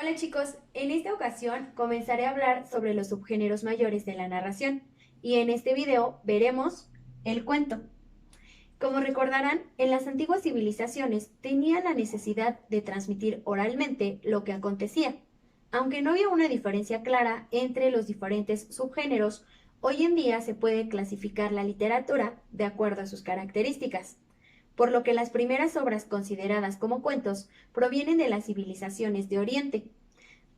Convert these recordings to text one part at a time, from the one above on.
Hola chicos, en esta ocasión comenzaré a hablar sobre los subgéneros mayores de la narración y en este video veremos el cuento. Como recordarán, en las antiguas civilizaciones tenían la necesidad de transmitir oralmente lo que acontecía. Aunque no había una diferencia clara entre los diferentes subgéneros, hoy en día se puede clasificar la literatura de acuerdo a sus características, por lo que las primeras obras consideradas como cuentos provienen de las civilizaciones de Oriente.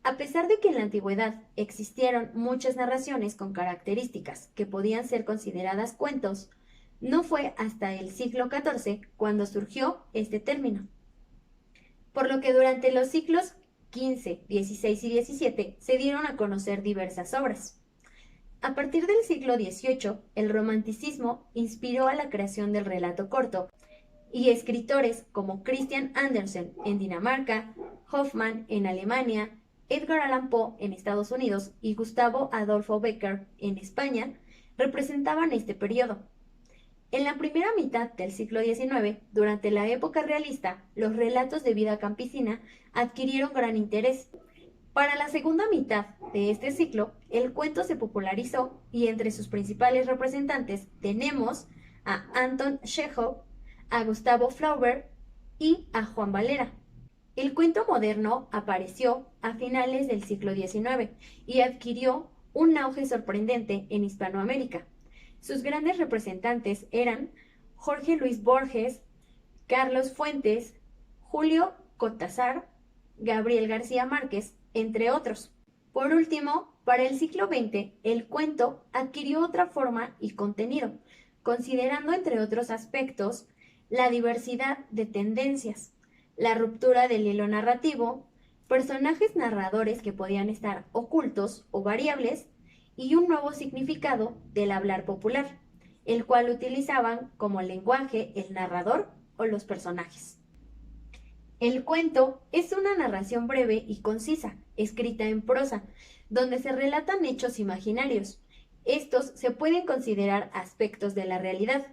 A pesar de que en la antigüedad existieron muchas narraciones con características que podían ser consideradas cuentos, no fue hasta el siglo XIV cuando surgió este término. Por lo que durante los siglos XV, XVI y XVII se dieron a conocer diversas obras. A partir del siglo XVIII, el romanticismo inspiró a la creación del relato corto y escritores como Christian Andersen en Dinamarca, Hoffmann en Alemania, Edgar Allan Poe en Estados Unidos y Gustavo Adolfo Bécquer en España representaban este periodo. En la primera mitad del siglo XIX, durante la época realista, los relatos de vida campesina adquirieron gran interés. Para la segunda mitad de este ciclo, el cuento se popularizó y entre sus principales representantes tenemos a Anton Chekhov, a Gustavo Flaubert y a Juan Valera. El cuento moderno apareció a finales del siglo XIX y adquirió un auge sorprendente en Hispanoamérica. Sus grandes representantes eran Jorge Luis Borges, Carlos Fuentes, Julio Cortázar, Gabriel García Márquez, entre otros. Por último, para el siglo XX, el cuento adquirió otra forma y contenido, considerando entre otros aspectos la diversidad de tendencias, la ruptura del hilo narrativo, personajes narradores que podían estar ocultos o variables y un nuevo significado del hablar popular, el cual utilizaban como lenguaje el narrador o los personajes. El cuento es una narración breve y concisa, escrita en prosa, donde se relatan hechos imaginarios. Estos se pueden considerar aspectos de la realidad.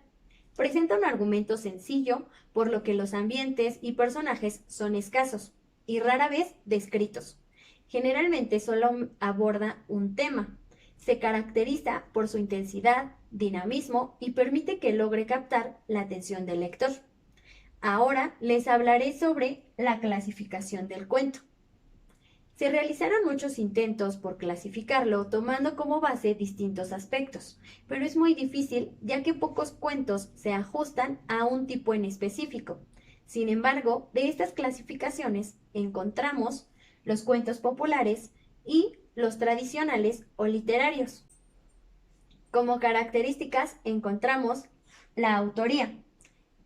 Presenta un argumento sencillo, por lo que los ambientes y personajes son escasos y rara vez descritos. Generalmente solo aborda un tema. Se caracteriza por su intensidad, dinamismo y permite que logre captar la atención del lector. Ahora les hablaré sobre la clasificación del cuento. Se realizaron muchos intentos por clasificarlo tomando como base distintos aspectos, pero es muy difícil ya que pocos cuentos se ajustan a un tipo en específico. Sin embargo, de estas clasificaciones encontramos los cuentos populares y los tradicionales o literarios. Como características encontramos la autoría.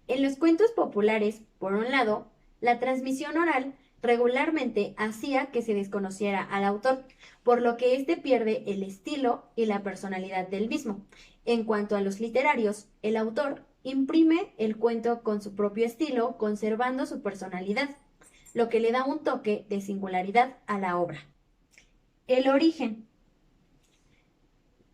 En los cuentos populares, por un lado, la transmisión oral regularmente hacía que se desconociera al autor, por lo que éste pierde el estilo y la personalidad del mismo. En cuanto a los literarios, el autor imprime el cuento con su propio estilo, conservando su personalidad, lo que le da un toque de singularidad a la obra. El origen.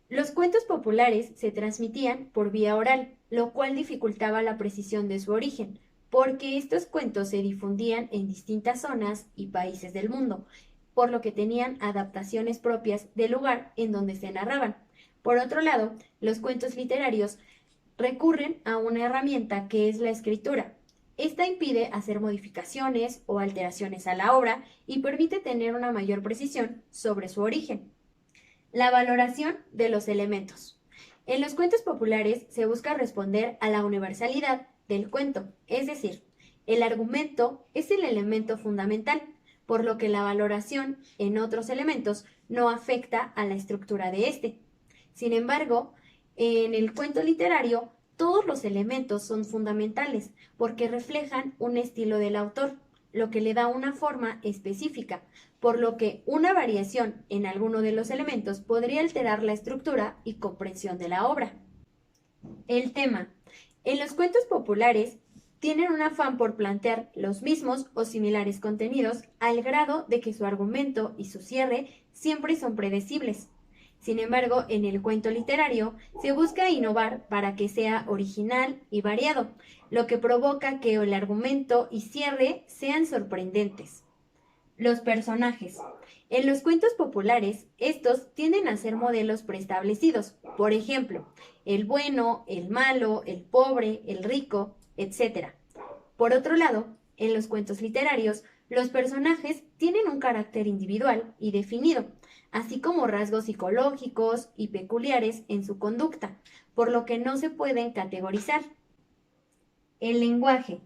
Los cuentos populares se transmitían por vía oral, lo cual dificultaba la precisión de su origen, porque estos cuentos se difundían en distintas zonas y países del mundo, por lo que tenían adaptaciones propias del lugar en donde se narraban. Por otro lado, los cuentos literarios recurren a una herramienta que es la escritura. Esta impide hacer modificaciones o alteraciones a la obra y permite tener una mayor precisión sobre su origen. La valoración de los elementos. En los cuentos populares se busca responder a la universalidad del cuento, es decir, el argumento es el elemento fundamental, por lo que la valoración en otros elementos no afecta a la estructura de este. Sin embargo, en el cuento literario, todos los elementos son fundamentales porque reflejan un estilo del autor, lo que le da una forma específica, por lo que una variación en alguno de los elementos podría alterar la estructura y comprensión de la obra. El tema. En los cuentos populares tienen un afán por plantear los mismos o similares contenidos al grado de que su argumento y su cierre siempre son predecibles. Sin embargo, en el cuento literario se busca innovar para que sea original y variado, lo que provoca que el argumento y cierre sean sorprendentes. Los personajes. En los cuentos populares, estos tienden a ser modelos preestablecidos. Por ejemplo, el bueno, el malo, el pobre, el rico, etc. Por otro lado, en los cuentos literarios, los personajes tienen un carácter individual y definido, así como rasgos psicológicos y peculiares en su conducta, por lo que no se pueden categorizar. El lenguaje.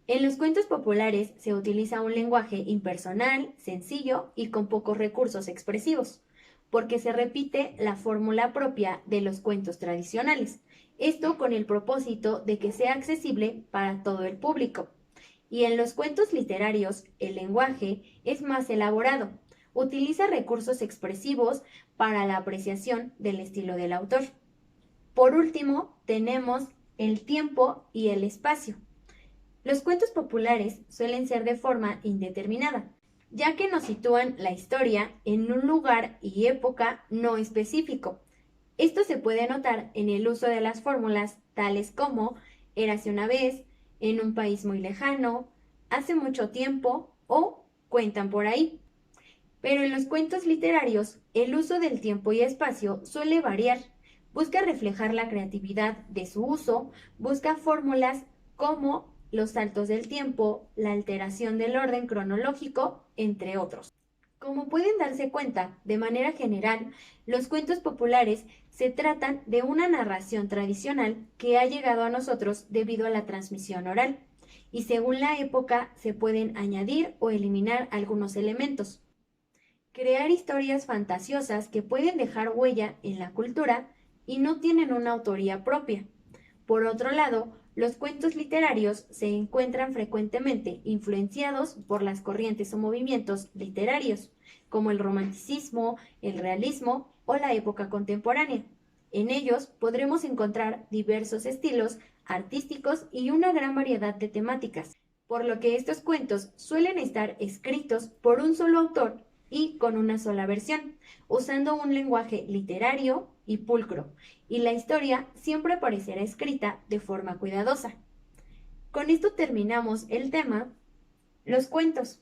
En los cuentos populares se utiliza un lenguaje impersonal, sencillo y con pocos recursos expresivos, porque se repite la fórmula propia de los cuentos tradicionales, esto con el propósito de que sea accesible para todo el público. Y en los cuentos literarios, el lenguaje es más elaborado, utiliza recursos expresivos para la apreciación del estilo del autor. Por último, tenemos el tiempo y el espacio. Los cuentos populares suelen ser de forma indeterminada, ya que nos sitúan la historia en un lugar y época no específico. Esto se puede notar en el uso de las fórmulas tales como érase una vez, en un país muy lejano, hace mucho tiempo o cuentan por ahí. Pero en los cuentos literarios, el uso del tiempo y espacio suele variar. Busca reflejar la creatividad de su uso, busca fórmulas como los saltos del tiempo, la alteración del orden cronológico, entre otros. Como pueden darse cuenta, de manera general, los cuentos populares se tratan de una narración tradicional que ha llegado a nosotros debido a la transmisión oral, y según la época se pueden añadir o eliminar algunos elementos. Crear historias fantasiosas que pueden dejar huella en la cultura y no tienen una autoría propia. Por otro lado, los cuentos literarios se encuentran frecuentemente influenciados por las corrientes o movimientos literarios, como el romanticismo, el realismo o la época contemporánea. En ellos podremos encontrar diversos estilos artísticos y una gran variedad de temáticas, por lo que estos cuentos suelen estar escritos por un solo autor y con una sola versión, usando un lenguaje literario y pulcro, y la historia siempre parecerá escrita de forma cuidadosa. Con esto terminamos el tema, los cuentos.